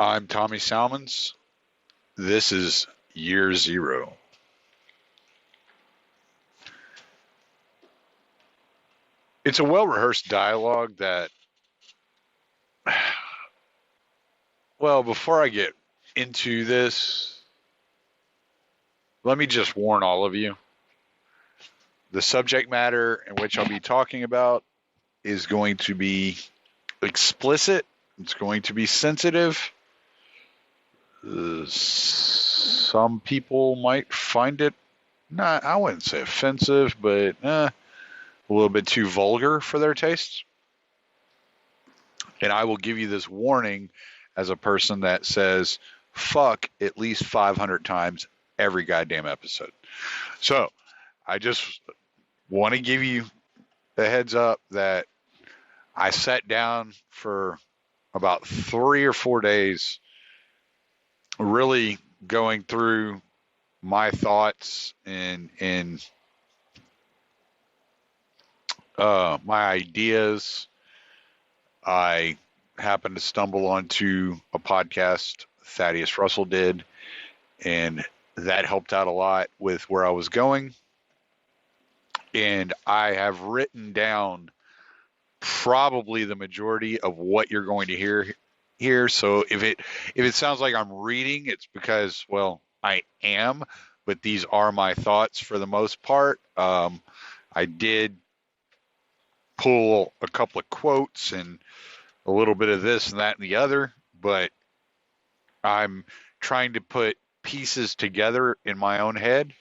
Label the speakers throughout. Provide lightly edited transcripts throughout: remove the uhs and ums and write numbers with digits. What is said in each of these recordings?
Speaker 1: I'm Tommy Salmons. This is Year Zero. It's a well-rehearsed dialogue that, well, before I get into this, let me just warn all of you. The subject matter in which I'll be talking about is going to be explicit. It's going to be sensitive. Some people might find it, not, I wouldn't say offensive, but a little bit too vulgar for their tastes. And I will give you this warning as a person that says fuck at least 500 times every goddamn episode. So I just want to give you a heads up that I sat down for about 3 or 4 days really going through my thoughts and my ideas. I happened to stumble onto a podcast Thaddeus Russell did, and that helped out a lot with where I was going. And I have written down probably the majority of what you're going to hear here. So if it sounds like I'm reading, it's because, well, I am, but these are my thoughts for the most part. I did pull a couple of quotes and a little bit of this and that and the other, but I'm trying to put pieces together in my own head.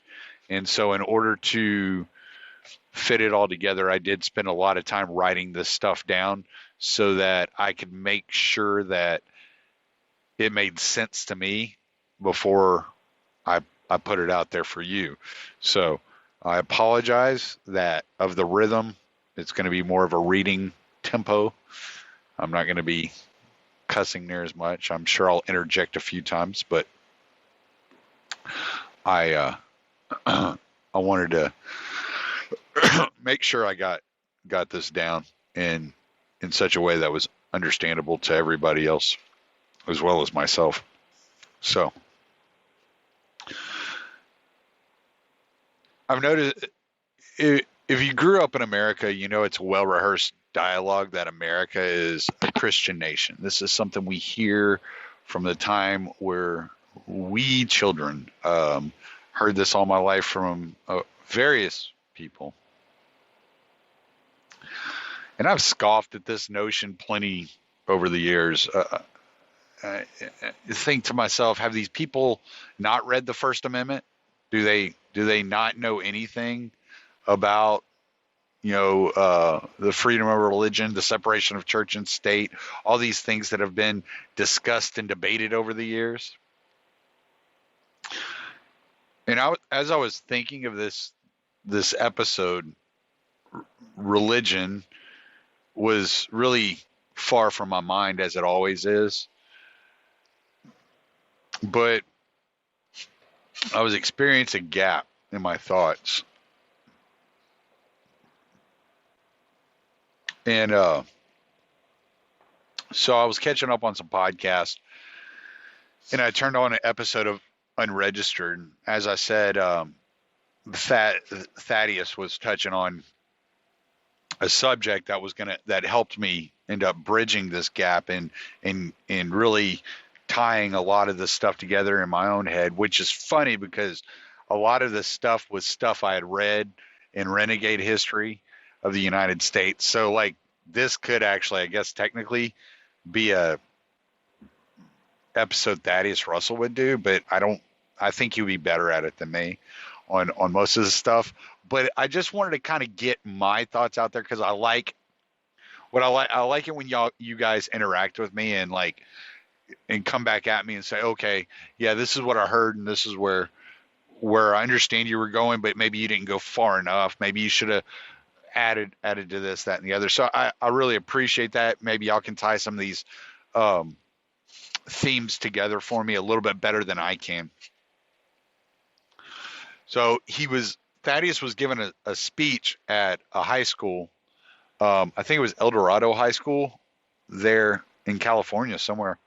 Speaker 1: And so in order to fit it all together, I did spend a lot of time writing this stuff down so that I could make sure that it made sense to me before I put it out there for you. So I apologize that of the rhythm, it's going to be more of a reading tempo. I'm not going to be cussing near as much. I'm sure I'll interject a few times, but I wanted to make sure I got this down in such a way that was understandable to everybody else as well as myself. So I've noticed if you grew up in America, you know it's a well-rehearsed dialogue that America is a Christian nation. This is something we hear from the time where we children heard this all my life from various people. And I've scoffed at this notion plenty over the years. I think to myself, have these people not read the First Amendment? Do they not know anything about, the freedom of religion, the separation of church and state, all these things that have been discussed and debated over the years? And as I was thinking of this episode, religion was really far from my mind, as it always is. But I was experiencing a gap in my thoughts. And so I was catching up on some podcasts, and I turned on an episode of Unregistered. As I said, Thaddeus was touching on a subject that helped me end up bridging this gap and really tying a lot of this stuff together in my own head, which is funny because a lot of this stuff was stuff I had read in Renegade History of the United States. So like this could actually, I guess, technically be a episode Thaddeus Russell would do, but I think he'd be better at it than me on most of the stuff. But I just wanted to kind of get my thoughts out there because I like it when you guys interact with me and come back at me and say, okay, yeah, this is what I heard and this is where I understand you were going, but maybe you didn't go far enough. Maybe you should have added to this, that, and the other. So I really appreciate that. Maybe y'all can tie some of these themes together for me a little bit better than I can. So Thaddeus was given a speech at a high school. I think it was El Dorado High School there in California somewhere.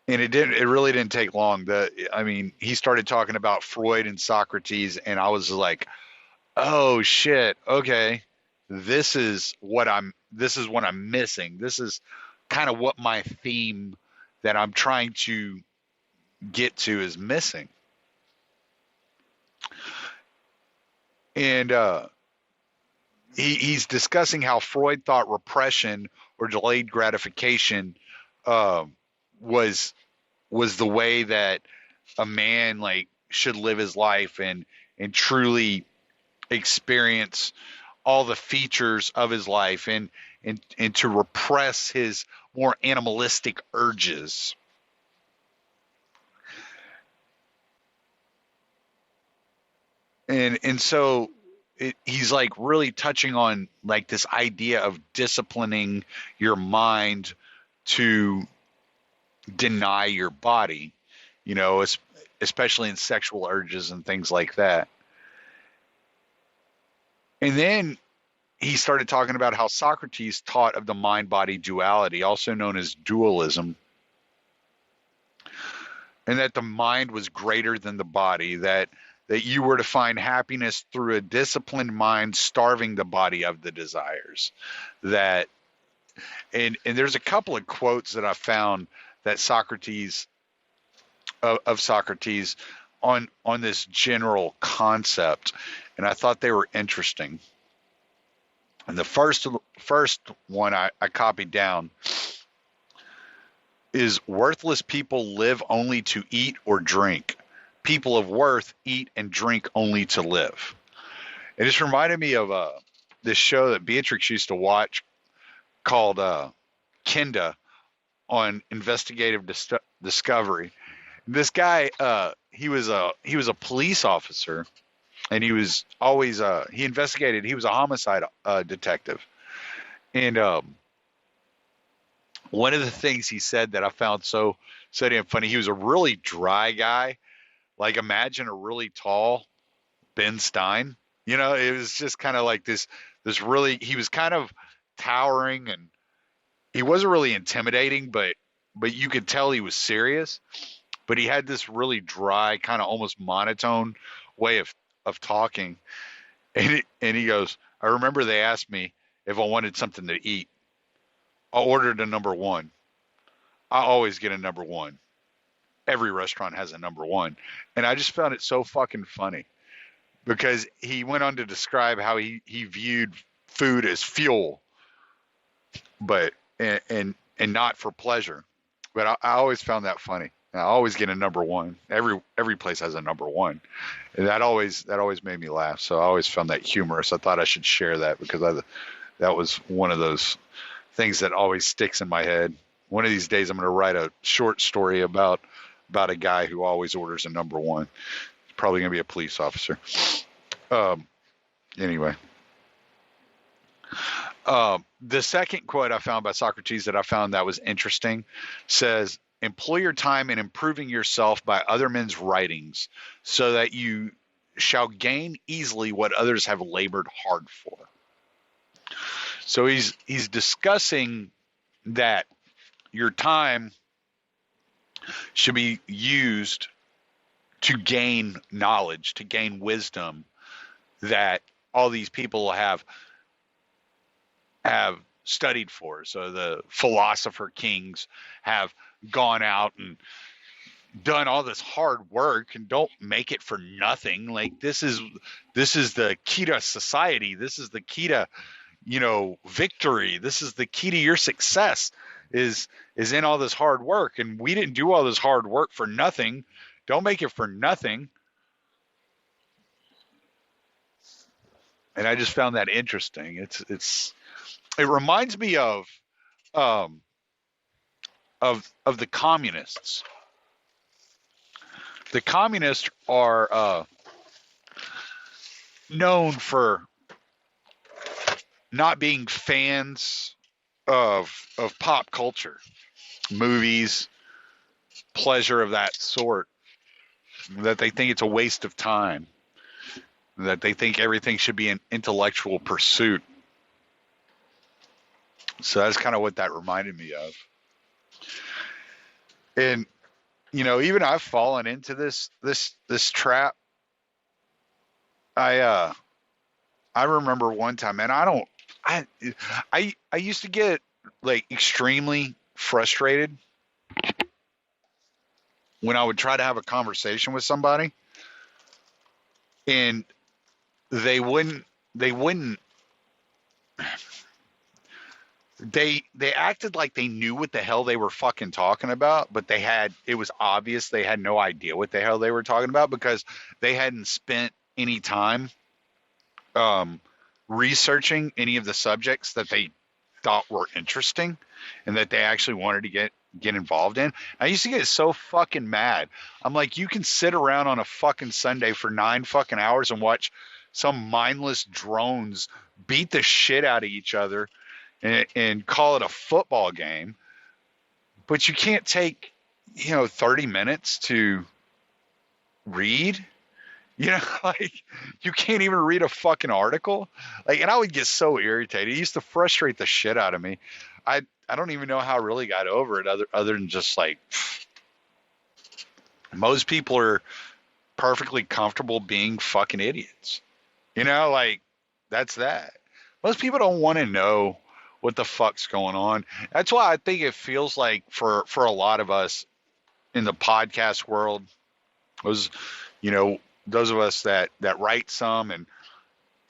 Speaker 1: And it really didn't take long. I mean, he started talking about Freud and Socrates, and I was like, oh shit, okay. This is what I'm missing. This is kind of what my theme that I'm trying to get to is missing. And he's discussing how Freud thought repression or delayed gratification uh, was the way that a man like should live his life and truly experience all the features of his life and to repress his more animalistic urges. And so he's like really touching on like this idea of disciplining your mind to deny your body, you know, especially in sexual urges and things like that. And then he started talking about how Socrates taught of the mind body duality, also known as dualism, and that the mind was greater than the body, that you were to find happiness through a disciplined mind starving the body of the desires. That and there's a couple of quotes that I found that Socrates of Socrates on this general concept, and I thought they were interesting. And the first one I copied down is worthless people live only to eat or drink. People of worth eat and drink only to live. It just reminded me of this show that Beatrix used to watch called Kinda on Investigative Discovery. This guy, he was a police officer, and he was always he investigated. He was a homicide detective, and one of the things he said that I found so damn funny. He was a really dry guy. Like imagine a really tall Ben Stein. You know, it was just kind of like this really. He was kind of towering, and he wasn't really intimidating, but you could tell he was serious. But he had this really dry, kind of almost monotone way of talking. And he goes, I remember they asked me if I wanted something to eat. I ordered a number one. I always get a number one. Every restaurant has a number one. And I just found it so fucking funny because he went on to describe how he viewed food as fuel, but and not for pleasure. But I always found that funny. I always get a number one. Every place has a number one. And that always made me laugh. So I always found that humorous. I thought I should share that because that was one of those things that always sticks in my head. One of these days I'm going to write a short story about a guy who always orders a number one. He's probably going to be a police officer. Anyway. The second quote I found by Socrates that I found that was interesting says, employ your time in improving yourself by other men's writings so that you shall gain easily what others have labored hard for. So he's discussing that your time should be used to gain knowledge, to gain wisdom that all these people have studied for. So the philosopher kings have gone out and done all this hard work and don't make it for nothing. Like this is the key to society. This is the key to, victory. This is the key to your success is in all this hard work. And we didn't do all this hard work for nothing. Don't make it for nothing. And I just found that interesting. It reminds me of the communists. The communists are known for not being fans of pop culture, movies, pleasure of that sort. That they think it's a waste of time. That they think everything should be an intellectual pursuit. So that's kind of what that reminded me of. And even I've fallen into this trap. I I remember one time, and I I used to get like extremely frustrated when I would try to have a conversation with somebody and they wouldn't they wouldn't they acted like they knew what the hell they were fucking talking about, but it was obvious they had no idea what the hell they were talking about because they hadn't spent any time um researching any of the subjects that they thought were interesting and that they actually wanted to get involved in. I used to get so fucking mad. I'm like, you can sit around on a fucking Sunday for 9 fucking hours and watch some mindless drones beat the shit out of each other and call it a football game, but you can't take 30 minutes to read. Like you can't even read a fucking article. Like, and I would get so irritated. It used to frustrate the shit out of me. I don't even know how I really got over it other than just like most people are perfectly comfortable being fucking idiots. Like that's that. Most people don't want to know what the fuck's going on. That's why I think it feels like for a lot of us in the podcast world, was those of us that write some, and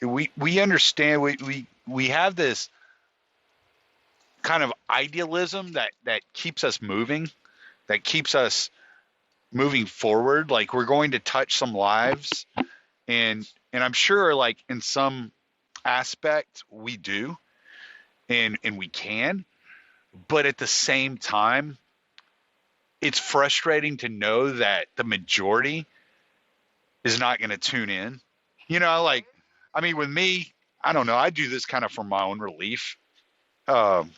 Speaker 1: we understand we have this kind of idealism that keeps us moving, that keeps us moving forward. Like we're going to touch some lives, and I'm sure like in some aspect we do, and we can, but at the same time, it's frustrating to know that the majority is not going to tune in. Like, I mean, with me, I don't know. I do this kind of for my own relief. Um,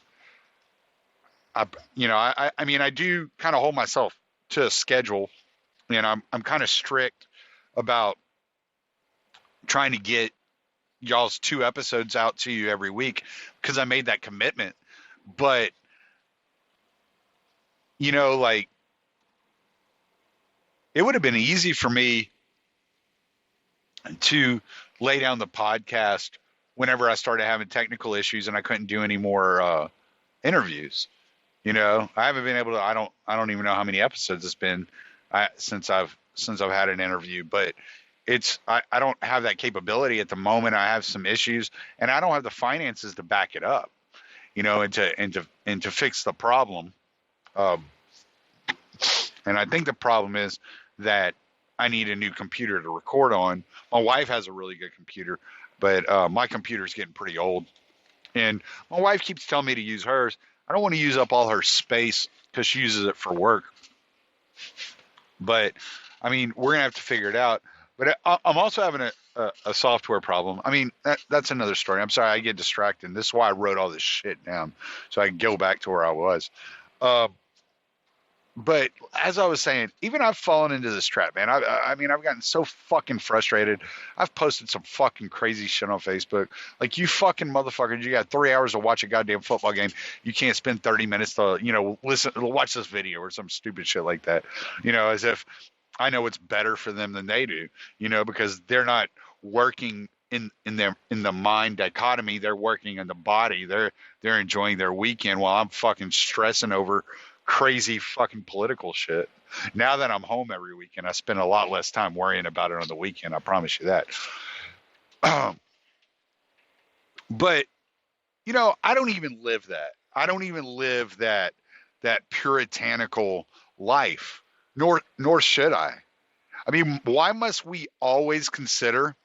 Speaker 1: I mean, I do kind of hold myself to a schedule, and I'm kind of strict about trying to get y'all's 2 episodes out to you every week because I made that commitment. But like it would have been easy for me to lay down the podcast whenever I started having technical issues and I couldn't do any more interviews. I haven't been able to. I don't even know how many episodes it's been since I've had an interview, but I don't have that capability at the moment. I have some issues, and I don't have the finances to back it up, and to fix the problem. Um, and I think the problem is that I need a new computer to record on. My wife has a really good computer, but my computer's getting pretty old. And my wife keeps telling me to use hers. I don't want to use up all her space because she uses it for work. But, I mean, we're going to have to figure it out. But I'm also having a software problem. I mean, that's another story. I'm sorry, I get distracted. This is why I wrote all this shit down, so I can go back to where I was. But as I was saying, even I've fallen into this trap, man. I mean, I've gotten so fucking frustrated. I've posted some fucking crazy shit on Facebook. Like, you fucking motherfuckers, you got 3 hours to watch a goddamn football game. You can't spend 30 minutes to, watch this video or some stupid shit like that. As if I know what's better for them than they do, because they're not working in the mind dichotomy. They're working in the body. They're enjoying their weekend while I'm fucking stressing over crazy fucking political shit. Now that I'm home every weekend, I spend a lot less time worrying about it on the weekend. I promise you that. But I don't even live that. I don't even live that puritanical life, nor should I. I mean, why must we always consider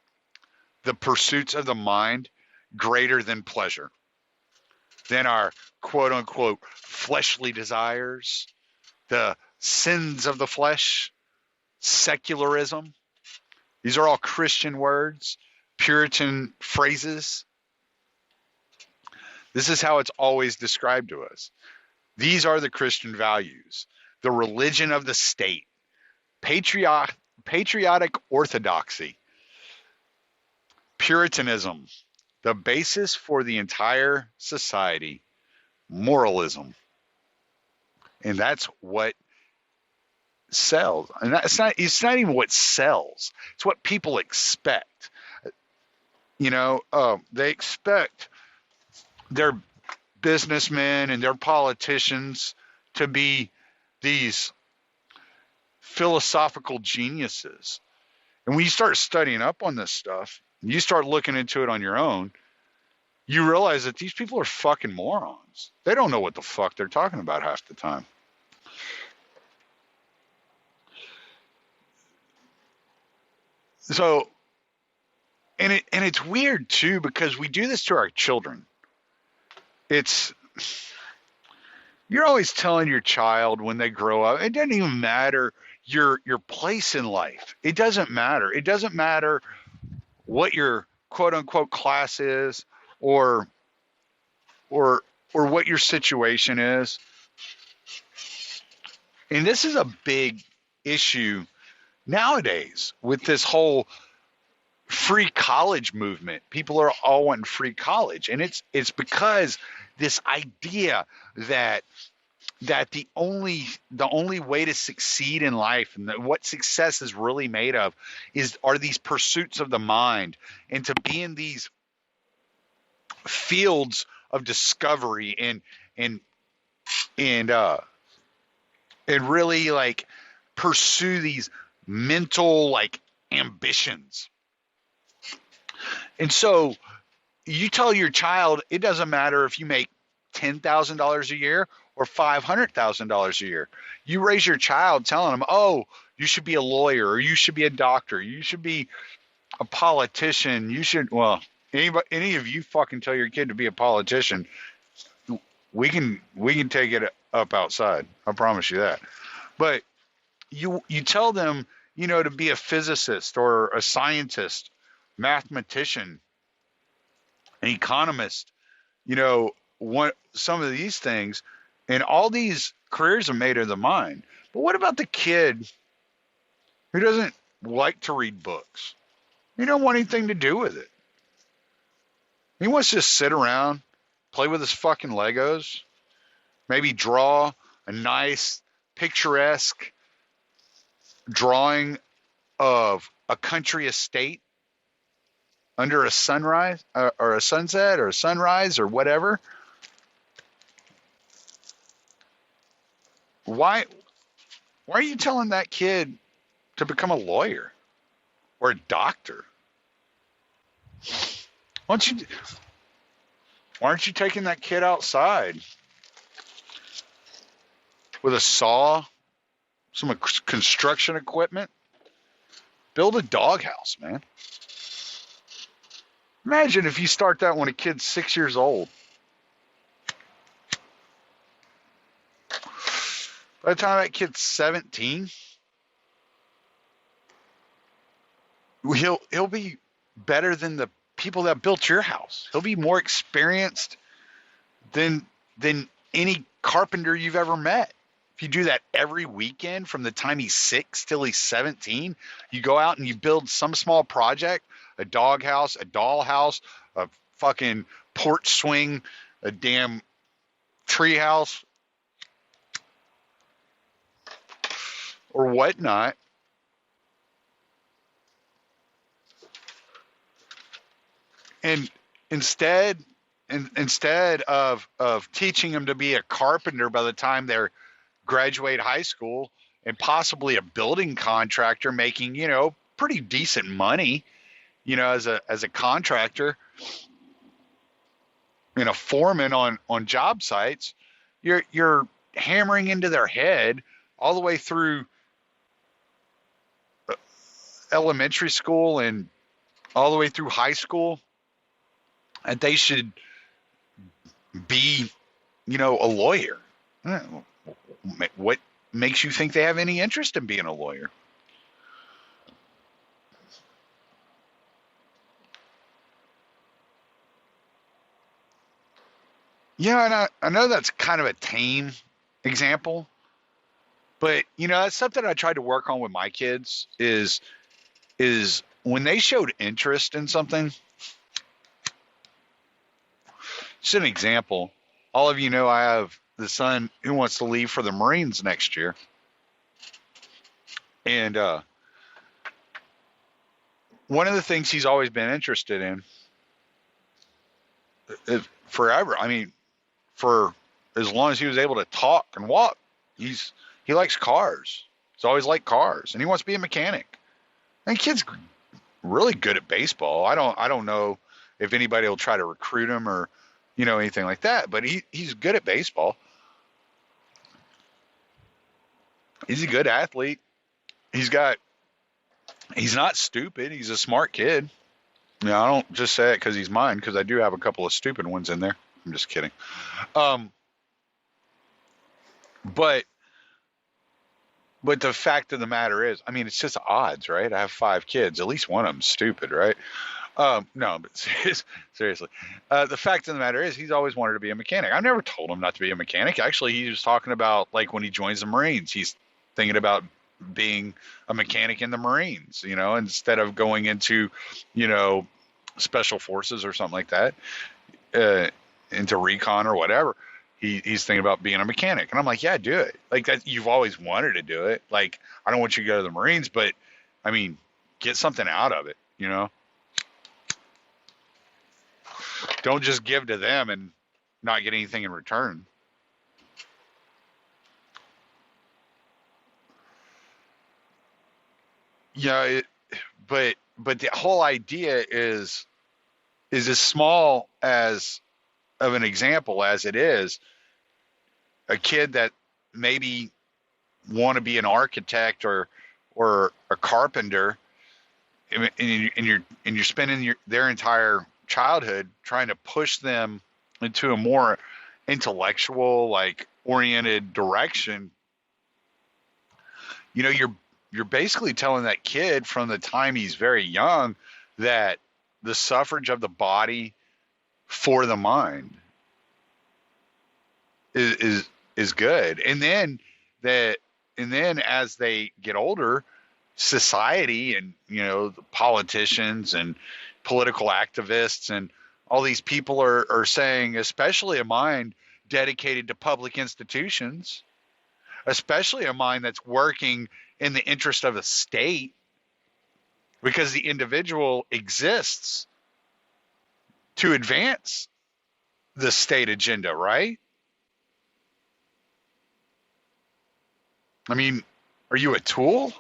Speaker 1: the pursuits of the mind greater than pleasure, than our quote unquote fleshly desires, the sins of the flesh, secularism? These are all Christian words, Puritan phrases. This is how it's always described to us. These are the Christian values: the religion of the state, patriotic orthodoxy, Puritanism, the basis for the entire society, moralism. And that's what sells. And it's not even what sells. It's what people expect. They expect their businessmen and their politicians to be these philosophical geniuses. And when you start studying up on this stuff, you start looking into it on your own, you realize that these people are fucking morons. They don't know what the fuck they're talking about half the time. So, and it's weird too, because we do this to our children. You're always telling your child when they grow up, it doesn't even matter your place in life. It doesn't matter. It doesn't matter what your quote unquote class is, or what your situation is. And this is a big issue nowadays with this whole free college movement. People are all wanting free college, and it's because this idea that the only way to succeed in life, and what success is really made of, are these pursuits of the mind, and to be in these fields of discovery and really like pursue these mental like ambitions. And so you tell your child it doesn't matter if you make $10,000 a year or $500,000 a year. You raise your child telling them, oh, you should be a lawyer, or you should be a doctor, you should be a politician, any of you fucking tell your kid to be a politician, we can take it up outside. I promise you that. But you tell them, to be a physicist or a scientist, mathematician, an economist, some of these things, and all these careers are made of the mind. But what about the kid who doesn't like to read books? He don't want anything to do with it. He wants to just sit around, play with his fucking Legos, maybe draw a nice, picturesque drawing of a country estate under a sunrise or a sunset or a sunrise or whatever. Why are you telling that kid to become a lawyer or a doctor? Why aren't you taking that kid outside with a saw, some construction equipment? Build a doghouse, man. Imagine if you start that when a kid's 6 years old. By the time that kid's 17, he'll be better than the people that built your house. He'll be more experienced than any carpenter you've ever met. If you do that every weekend from the time he's 6 till he's 17, you go out and you build some small project, a doghouse, a dollhouse, a fucking porch swing, a damn treehouse, or whatnot. And instead of teaching them to be a carpenter by the time they're graduate high school, and possibly a building contractor making, pretty decent money, as a contractor and a foreman on job sites, you're hammering into their head all the way through elementary school and all the way through high school, and they should be, a lawyer. What makes you think they have any interest in being a lawyer? And I know that's kind of a tame example, but that's something I tried to work on with my kids is when they showed interest in something. Just an example. All of you know I have the son who wants to leave for the Marines next year. And one of the things he's always been interested in forever, I mean, for as long as he was able to talk and walk, he likes cars. He's always liked cars, and he wants to be a mechanic. And kid's really good at baseball. I don't know if anybody will try to recruit him or anything like that, but he's good at baseball. He's a good athlete. He's not stupid. He's a smart kid. I don't just say it because he's mine, because I do have a couple of stupid ones in there. I'm just kidding. But the fact of the matter is, I mean, it's just odds, right? I have 5 kids. At least one of them's stupid, right? No, but seriously, the fact of the matter is, he's always wanted to be a mechanic. I've never told him not to be a mechanic. Actually, he was talking about, like, when he joins the Marines, he's thinking about being a mechanic in the Marines, instead of going into, special forces or something like that, into recon or whatever. He's thinking about being a mechanic. And I'm like, yeah, do it. Like, that, you've always wanted to do it. Like, I don't want you to go to the Marines, but I mean, get something out of it, Don't just give to them and not get anything in return. Yeah, but the whole idea is as small as of an example as it is. A kid that maybe want to be an architect or a carpenter, and you're spending their entire childhood trying to push them into a more intellectual, like, oriented direction. You're basically telling that kid from the time he's very young that the suffrage of the body for the mind is good. And then as they get older, society and the politicians and political activists and all these people are saying, especially a mind dedicated to public institutions, especially a mind that's working in the interest of the state, because the individual exists to advance the state agenda, right? I mean, are you a tool?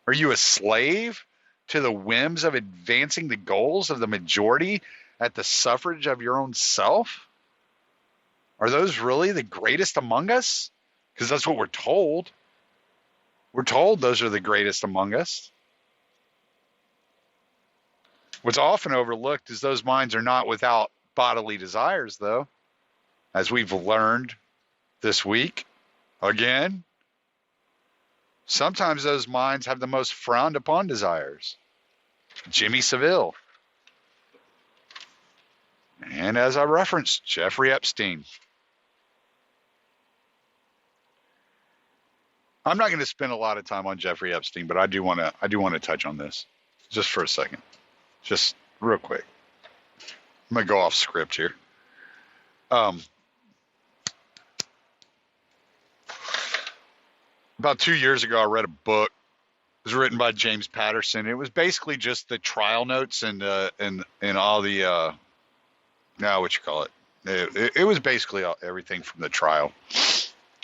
Speaker 1: Are you a slave to the whims of advancing the goals of the majority at the suffrage of your own self? Are those really the greatest among us? Because that's what we're told. We're told those are the greatest among us. What's often overlooked is those minds are not without bodily desires, though, as we've learned this week. Again, sometimes those minds have the most frowned upon desires. Jimmy Savile. And as I referenced, Jeffrey Epstein. I'm not going to spend a lot of time on Jeffrey Epstein, but I do want to touch on this just for a second, just real quick. I'm going to go off script here. About 2 years ago, I read a book. It was written by James Patterson. It was basically just the trial notes and all the what you call it. It was basically everything from the trial,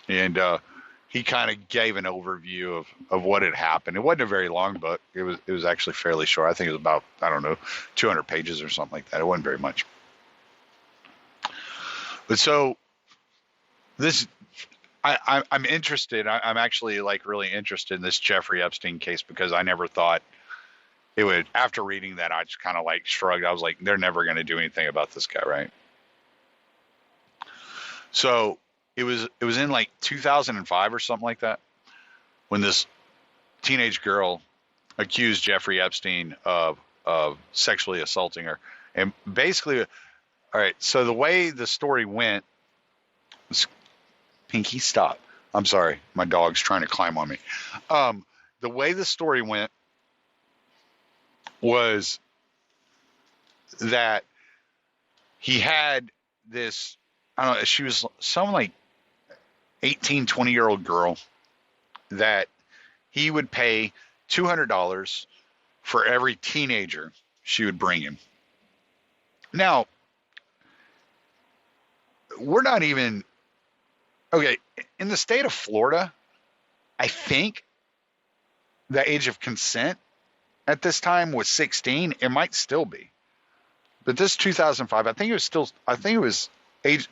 Speaker 1: and he kind of gave an overview of what had happened. It wasn't a very long book. It was actually fairly short. I think it was about, I don't know, 200 pages or something like that. It wasn't very much. But so this, I'm interested. I'm actually, like, really interested in this Jeffrey Epstein case, because I never thought it would. After reading that, I just kind of, like, shrugged. I was like, they're never going to do anything about this guy, right? So it was in, like, 2005 or something like that, when this teenage girl accused Jeffrey Epstein of sexually assaulting her. And basically, all right, so the way the story went, Pinky, stop. I'm sorry, my dog's trying to climb on me. The way the story went was that he had this, I don't know, she was some, like, 18, 20-year-old girl that he would pay $200 for every teenager she would bring him. Now, we're not even, okay, in the state of Florida, I think the age of consent at this time was 16. It might still be. But this 2005, I think it was age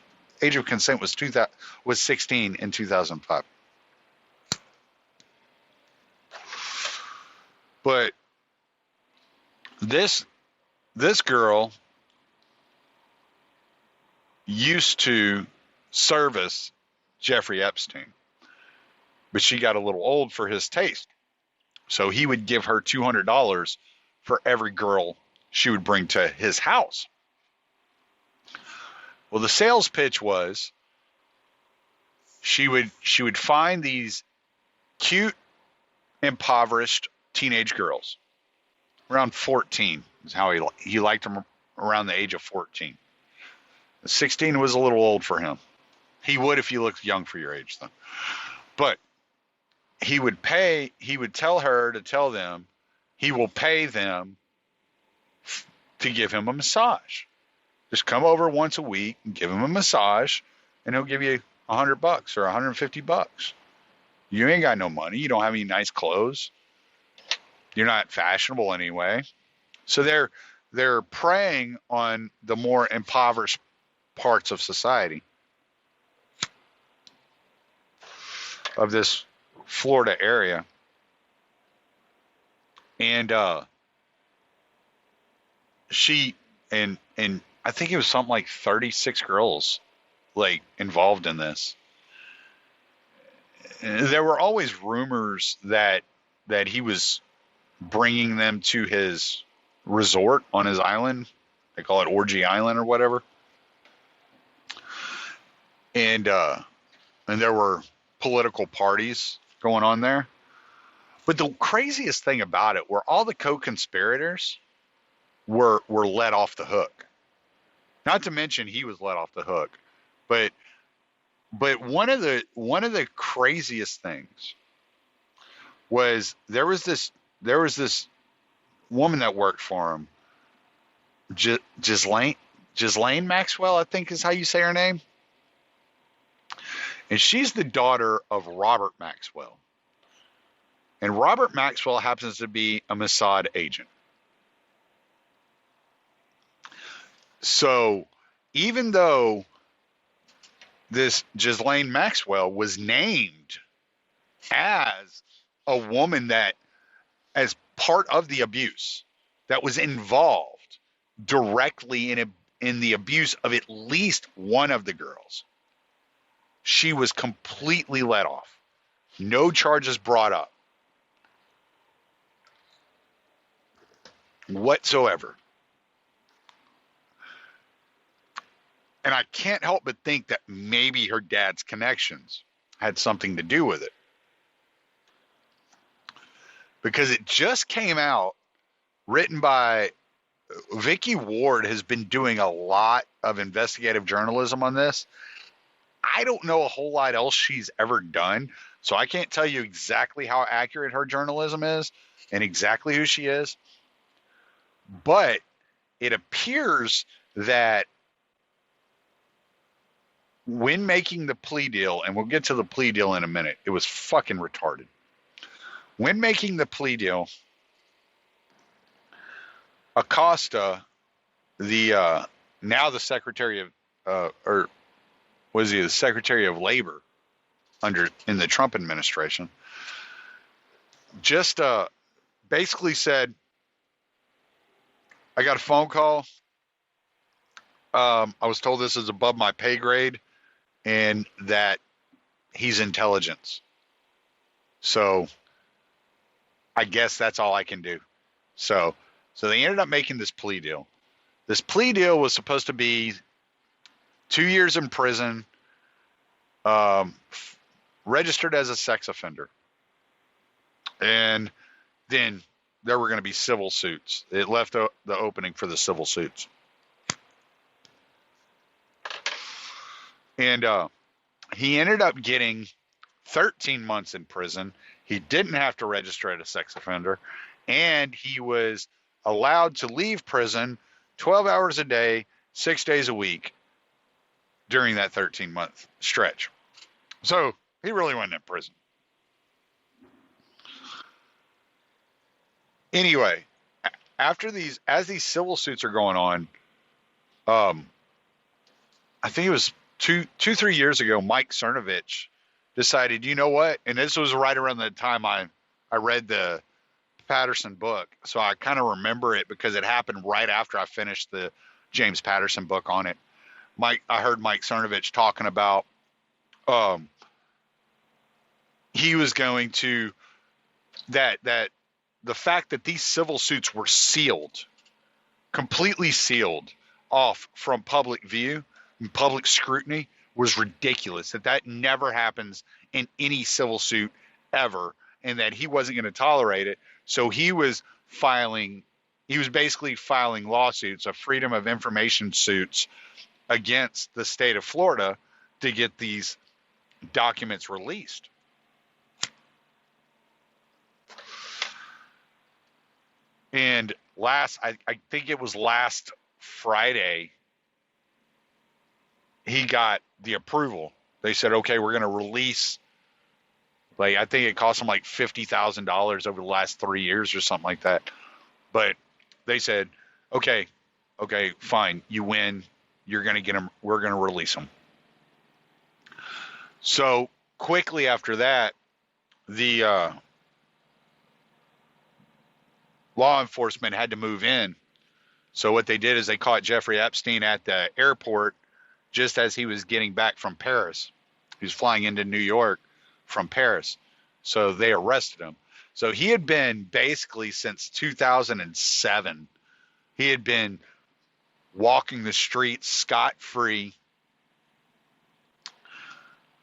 Speaker 1: of consent was 16 in 2005. But this girl used to service Jeffrey Epstein, but she got a little old for his taste. So he would give her $200 for every girl she would bring to his house. Well, the sales pitch was she would find these cute, impoverished teenage girls around 14 is how he liked them, around the age of 14. 16 was a little old for him. He would if you looked young for your age, though. But he would tell her to tell them he will pay them to give him a massage. Just come over once a week and give him a massage, and he'll give you $100 or $150. You ain't got no money. You don't have any nice clothes. You're not fashionable anyway. So they're preying on the more impoverished parts of society of this Florida area. And she and I think it was something like 36 girls like involved in this. There were always rumors that he was bringing them to his resort on his island. They call it Orgy Island or whatever. And there were political parties going on there. But the craziest thing about it were all the co-conspirators were let off the hook. Not to mention he was let off the hook. But one of the craziest things was there was this woman that worked for him, Ghislaine Maxwell, I think is how you say her name. And she's the daughter of Robert Maxwell. And Robert Maxwell happens to be a Mossad agent. So even though this Ghislaine Maxwell was named as a woman that, as part of the abuse, that was involved directly in the abuse of at least one of the girls, she was completely let off. No charges brought up whatsoever. And I can't help but think that maybe her dad's connections had something to do with it. Because it just came out, written by Vicky Ward, has been doing a lot of investigative journalism on this. I don't know a whole lot else she's ever done, so I can't tell you exactly how accurate her journalism is and exactly who she is. But it appears that when making the plea deal, and we'll get to the plea deal in a minute, it was fucking retarded. When making the plea deal, Acosta, now the Secretary of, or was he the Secretary of Labor in the Trump administration, just basically said, I got a phone call. I was told this is above my pay grade and that he's intelligence. So I guess that's all I can do. So they ended up making this plea deal. This plea deal was supposed to be 2 years in prison, registered as a sex offender. And then there were going to be civil suits. It left the opening for the civil suits. And he ended up getting 13 months in prison. He didn't have to register as a sex offender, and he was allowed to leave prison 12 hours a day, 6 days a week during that 13-month stretch. So he really wasn't in prison. Anyway, as these civil suits are going on, I think it was 3 years ago, Mike Cernovich decided, you know what? And this was right around the time I read the Patterson book. So I kind of remember it because it happened right after I finished the James Patterson book on it. I heard Mike Cernovich talking about, he was going to, that the fact that these civil suits were sealed, completely sealed off from public view and public scrutiny was ridiculous. That never happens in any civil suit ever, and that he wasn't going to tolerate it. So he was basically filing lawsuits, of freedom of information suits against the state of Florida to get these documents released. And I think it was last Friday, he got the approval. They said, okay, we're going to release, like, I think it cost him like $50,000 over the last 3 years or something like that. But they said, okay, fine, you win. You're going to get him. We're going to release him. So quickly after that, the law enforcement had to move in. So what they did is they caught Jeffrey Epstein at the airport just as he was getting back from Paris. He was flying into New York from Paris. So they arrested him. So he had been basically since 2007, he had been walking the streets scot-free,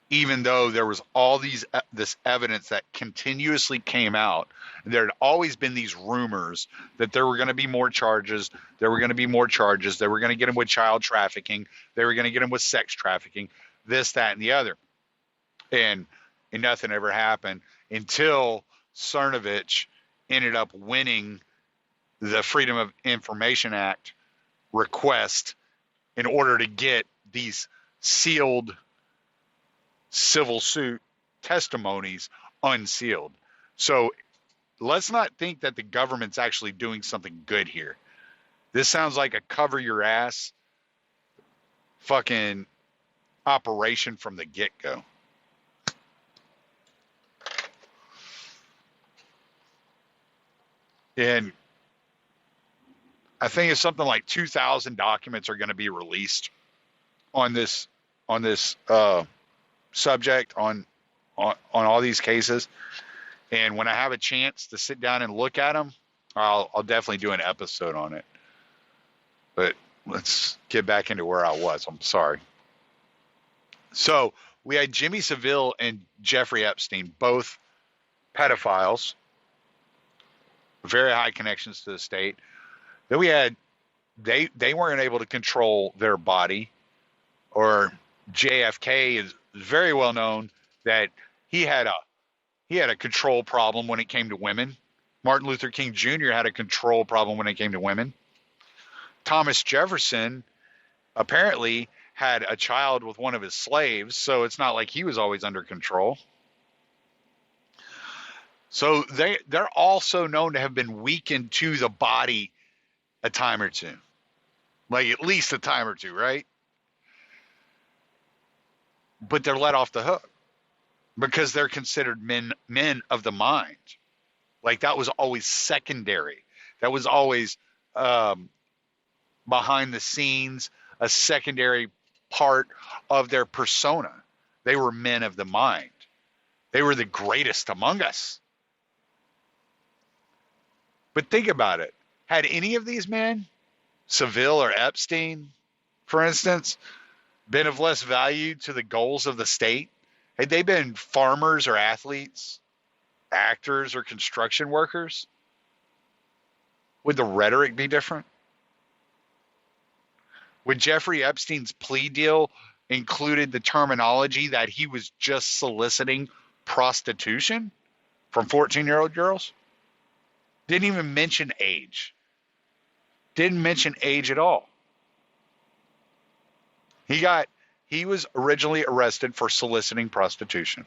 Speaker 1: even though there was all this evidence that continuously came out. There had always been these rumors that there were going to be more charges. They were going to get him with child trafficking. They were going to get him with sex trafficking, this, that, and the other. And nothing ever happened until Cernovich ended up winning the Freedom of Information Act request in order to get these sealed civil suit testimonies unsealed. So let's not think that the government's actually doing something good here. This sounds like a cover your ass fucking operation from the get-go. And I think it's something like 2,000 documents are going to be released on this subject, on all these cases. And when I have a chance to sit down and look at them, I'll definitely do an episode on it. But let's get back into where I was. I'm sorry. So we had Jimmy Savile and Jeffrey Epstein, both pedophiles, very high connections to the state. Then we had, they weren't able to control their body, or JFK is very well known that he had a control problem when it came to women. Martin Luther King Jr. had a control problem when it came to women. Thomas Jefferson apparently had a child with one of his slaves, so it's not like he was always under control. So they're also known to have been weakened to the body a time or two. Like at least a time or two, right? But they're let off the hook because they're considered men of the mind. Like that was always secondary. That was always behind the scenes, a secondary part of their persona. They were men of the mind. They were the greatest among us. But think about it. Had any of these men, Savile or Epstein, for instance, been of less value to the goals of the state? Had they been farmers or athletes, actors or construction workers? Would the rhetoric be different? Would Jeffrey Epstein's plea deal included the terminology that he was just soliciting prostitution from 14-year-old girls. Didn't even mention age. Didn't mention age at all. He was originally arrested for soliciting prostitution.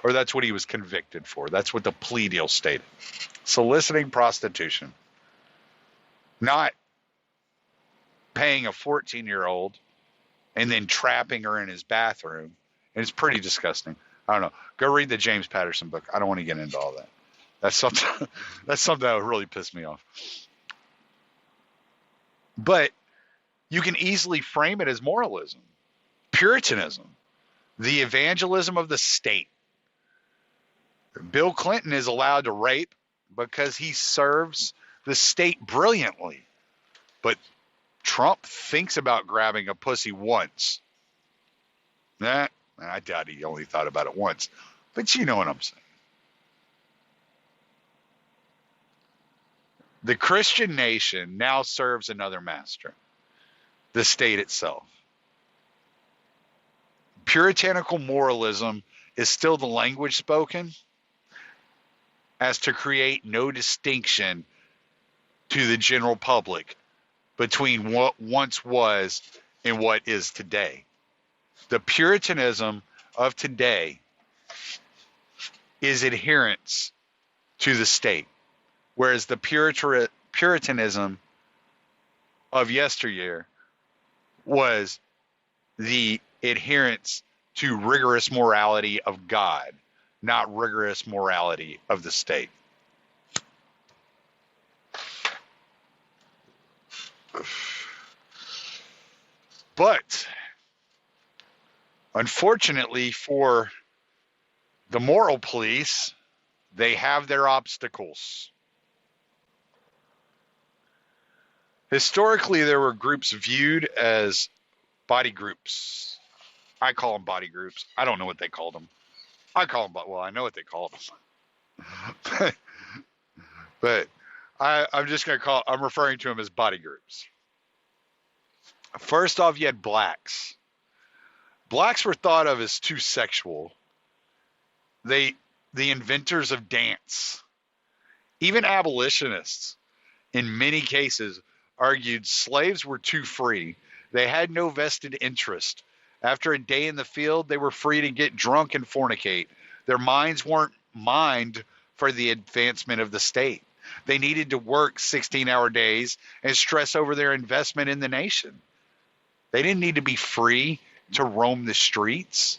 Speaker 1: Or that's what he was convicted for. That's what the plea deal stated. Soliciting prostitution. Not paying a 14-year-old and then trapping her in his bathroom. And it's pretty disgusting. I don't know. Go read the James Patterson book. I don't want to get into all that. That's something that would really piss me off. But you can easily frame it as moralism, Puritanism, the evangelism of the state. Bill Clinton is allowed to rape because he serves the state brilliantly. But Trump thinks about grabbing a pussy once. I doubt he only thought about it once. But you know what I'm saying. The Christian nation now serves another master, the state itself. Puritanical moralism is still the language spoken as to create no distinction to the general public between what once was and what is today. The Puritanism of today is adherence to the state, whereas the Puritanism of yesteryear was the adherence to rigorous morality of God, not rigorous morality of the state. But unfortunately for the moral police, they have their obstacles. Historically, there were groups viewed as body groups. I call them body groups. I don't know what they called them. I call them, well, I know what they called them. but I'm just going to I'm referring to them as body groups. First off, you had blacks. Blacks were thought of as too sexual. The inventors of dance. Even abolitionists, in many cases, argued slaves were too free. They had no vested interest. After a day in the field, they were free to get drunk and fornicate. Their minds weren't mined for the advancement of the state. They needed to work 16-hour days and stress over their investment in the nation. They didn't need to be free to roam the streets.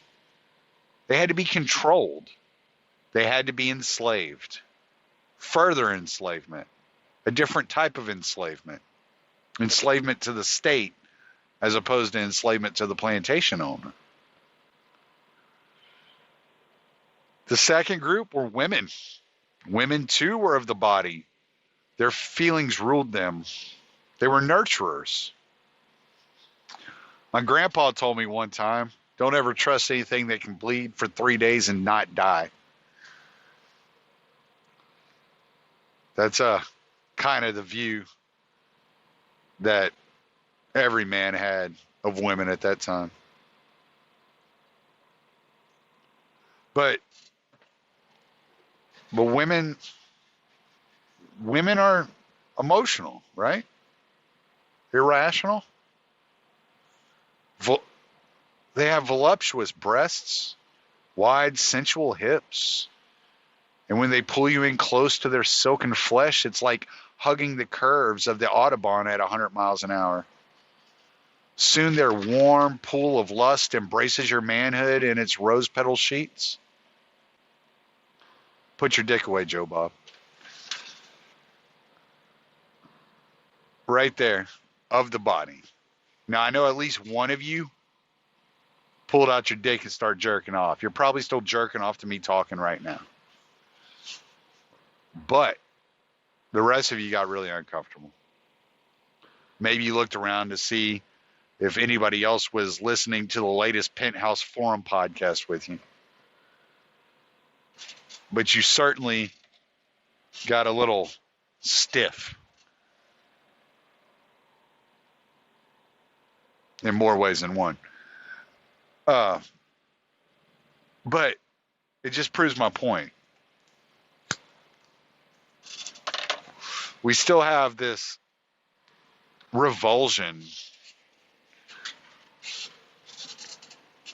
Speaker 1: They had to be controlled. They had to be enslaved. Further enslavement, a different type of enslavement. Enslavement to the state as opposed to enslavement to the plantation owner. The second group were women. Women, too, were of the body. Their feelings ruled them. They were nurturers. My grandpa told me one time, don't ever trust anything that can bleed for 3 days and not die. That's kind of the view that every man had of women at that time. But women are emotional, right? Irrational. They have voluptuous breasts, wide, sensual hips. And when they pull you in close to their silken flesh, it's like hugging the curves of the Autobahn at 100 miles an hour. Soon their warm pool of lust embraces your manhood in its rose petal sheets. Put your dick away, Joe Bob. Right there, of the body. Now, I know at least one of you pulled out your dick and started jerking off. You're probably still jerking off to me talking right now. But the rest of you got really uncomfortable. Maybe you looked around to see if anybody else was listening to the latest Penthouse Forum podcast with you. But you certainly got a little stiff. In more ways than one. But it just proves my point. We still have this revulsion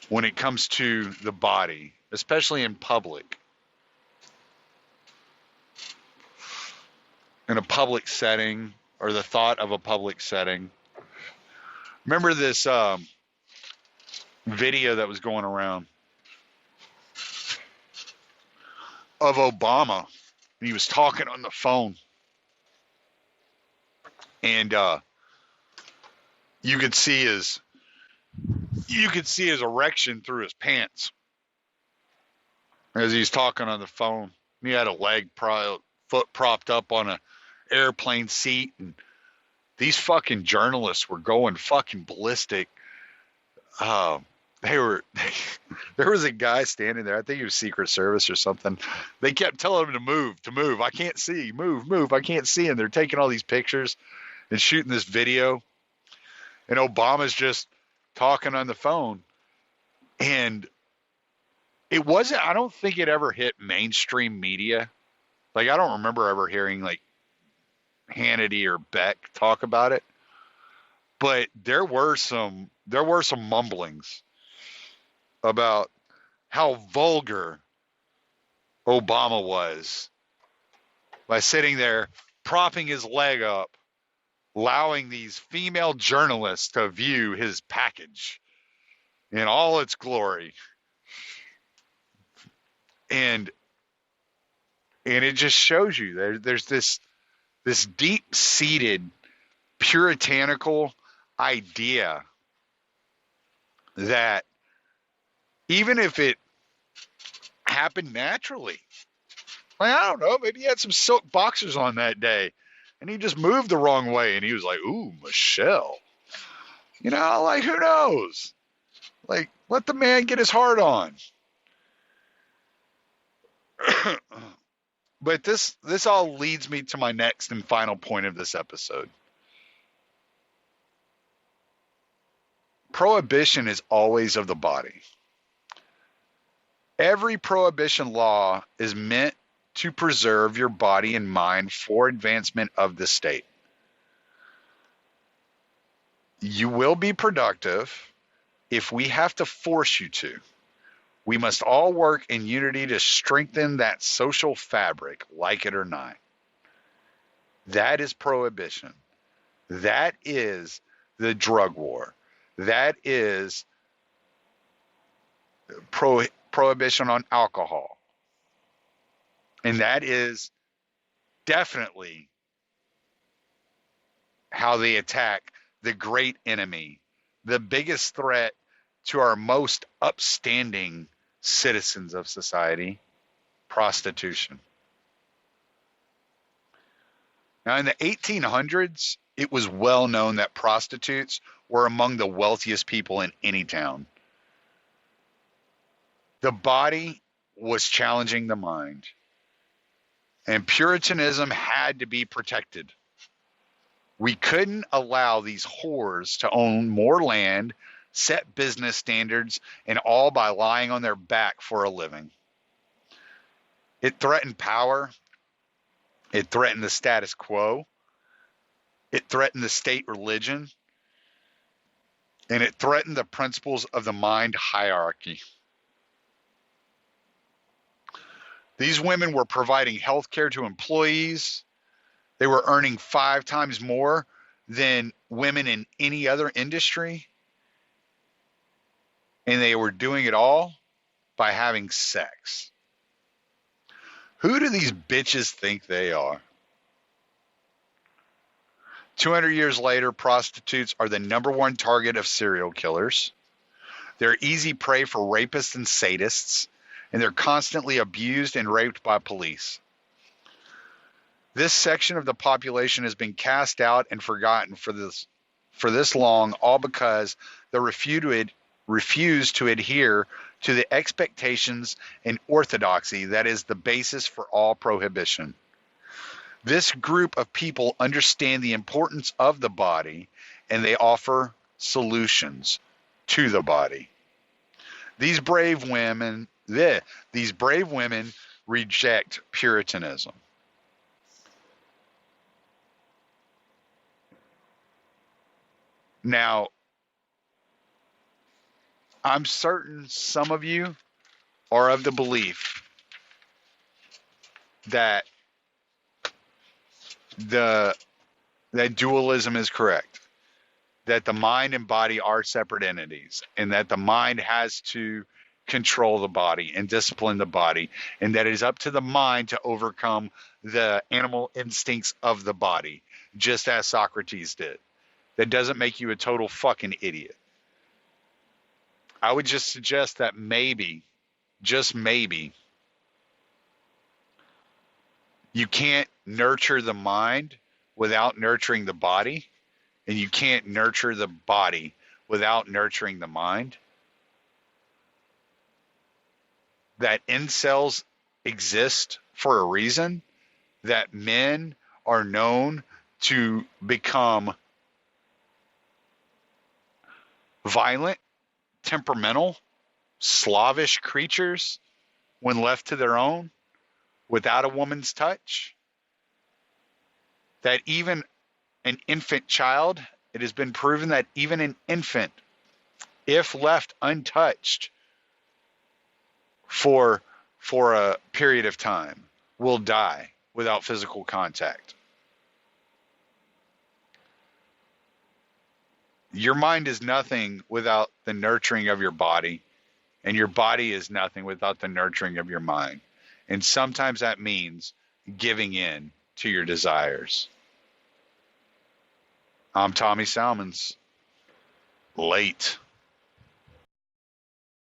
Speaker 1: when it comes to the body, especially in public. In a public setting, or the thought of a public setting. Remember this video that was going around of Obama? And he was talking on the phone. And you could see his erection through his pants as he's talking on the phone. He had a foot propped up on a airplane seat, and these fucking journalists were going fucking ballistic. There was a guy standing there. I think he was Secret Service or something. They kept telling him to move. I can't see. Move. I can't see. And they're taking all these pictures and shooting this video. And Obama's just talking on the phone. And it wasn't, I don't think it ever hit mainstream media. Like, I don't remember ever hearing like Hannity or Beck talk about it. But there were some mumblings about how vulgar Obama was by sitting there propping his leg up, allowing these female journalists to view his package in all its glory. And it just shows you there's this deep-seated puritanical idea that even if it happened naturally, like, I don't know, maybe he had some silk boxers on that day and he just moved the wrong way and he was like, ooh, Michelle. You know, like, who knows? Like, let the man get his heart on. But this all leads me to my next and final point of this episode. Prohibition is always of the body. Every prohibition law is meant to preserve your body and mind for advancement of the state. You will be productive if we have to force you to. We must all work in unity to strengthen that social fabric, like it or not. That is prohibition. That is the drug war. That is prohibition on alcohol. And that is definitely how they attack the great enemy, the biggest threat to our most upstanding citizens of society, prostitution. Now, in the 1800s, it was well known that prostitutes were among the wealthiest people in any town. The body was challenging the mind, and Puritanism had to be protected. We couldn't allow these whores to own more land, set business standards, and all by lying on their back for a living. It threatened power. It threatened the status quo. It threatened the state religion. And it threatened the principles of the mind hierarchy. These women were providing health care to employees. They were earning 5 times more than women in any other industry. And they were doing it all by having sex. Who do these bitches think they are? 200 years later, prostitutes are the #1 target of serial killers. They're easy prey for rapists and sadists, and they're constantly abused and raped by police. This section of the population has been cast out and forgotten for this long, all because they refuse to adhere to the expectations and orthodoxy that is the basis for all prohibition. This group of people understand the importance of the body, and they offer solutions to the body. These brave women these brave women reject Puritanism. Now, I'm certain some of you are of the belief that that dualism is correct, that the mind and body are separate entities, and that the mind has to control the body and discipline the body, and that it is up to the mind to overcome the animal instincts of the body, just as Socrates did. That doesn't make you a total fucking idiot. I would just suggest that maybe, just maybe, you can't nurture the mind without nurturing the body, and you can't nurture the body without nurturing the mind. That incels exist for a reason, that men are known to become violent, temperamental, slavish creatures when left to their own without a woman's touch. That even an infant child, it has been proven that even an infant, if left untouched for a period of time, will die without physical contact. Your mind is nothing without the nurturing of your body, and your body is nothing without the nurturing of your mind. And sometimes that means giving in to your desires. I'm Tommy Salmons. Late.